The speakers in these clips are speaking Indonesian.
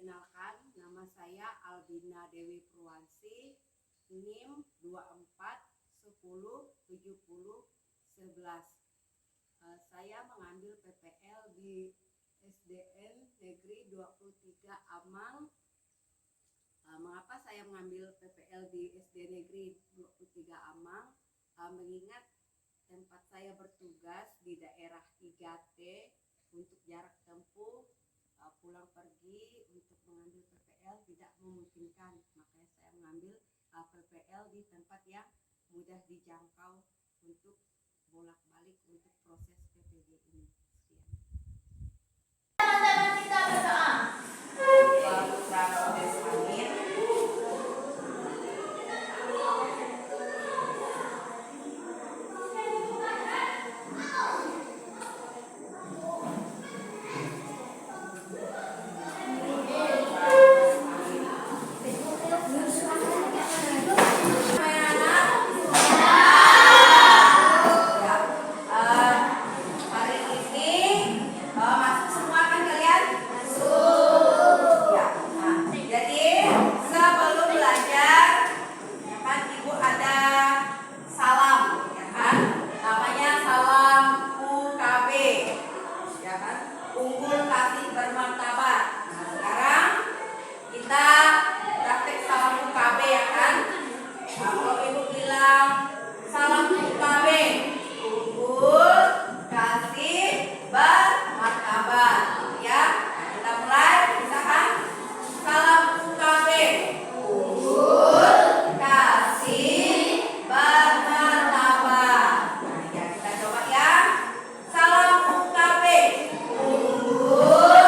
Perkenalkan, nama saya Albina Dewi Purwansi, NIM 24107011. Saya mengambil PPL di SDN Negeri 23 Amang. Mengapa saya mengambil PPL di SD Negeri 23 Amang? Mengingat tempat saya bertugas di daerah 3T untuk jarak tempuh pulang pergi untuk mengambil PPL tidak memungkinkan, makanya saya mengambil PPL di tempat yang mudah dijangkau untuk bolak-balik untuk proses PPG ini. Sekian. Teman-teman kita berdoa. Unggul kasih bermartabat. Nah, sekarang kita praktek salam UKB ya kan? Nah, kalau ibu bilang salam UKB, unggul kasih bermartabat ya. Nah, kita mulai, misalkan salam UKB, unggul kasih bermartabat. Nah, ya kita coba ya. Salam UKB, unggul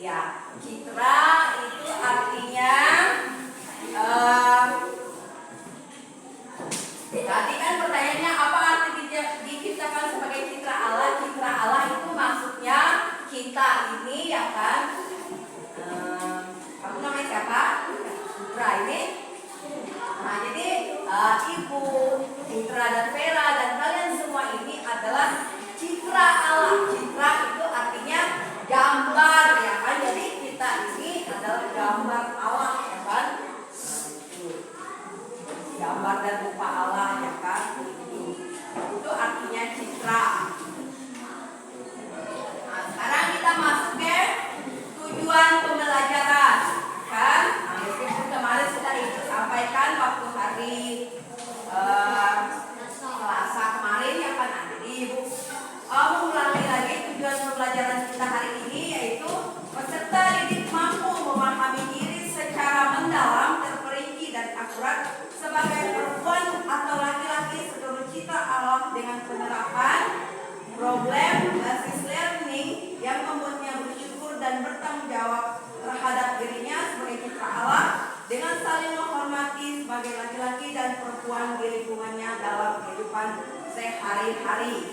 Ya, citra itu artinya tadi kan pertanyaannya apa arti diciptakan sebagai citra Allah? Citra Allah itu maksudnya kita ini ya kan. Kamu namanya siapa? Putra ini. Nah, jadi Ibu, Putra dan Vera dan kalian semua ini adalah citra Allah. Citra itu artinya gambar ya kan. Jadi kita ini adalah gambar Allah ya kan. Gambar dan rupa Allah ya kan. Itu artinya citra. Nah, sekarang kita masuk ke tujuan pembelajaran kan. Nah, meskipun kemarin sudah itu sampaikan waktu hari Selasa kemarin ya kan. Nah, jadi Ibu mengulangi lagi tujuan pembelajaran kita hari ini, yaitu peserta didik mampu memahami diri secara mendalam, terperinci dan akurat sebagai perempuan atau laki-laki seluruh citra Allah dengan penerapan problem basis learning yang membuatnya bersyukur dan bertanggung jawab terhadap dirinya sebagai citra Allah dengan saling menghormati sebagai laki-laki dan perempuan di lingkungannya dalam kehidupan sehari-hari.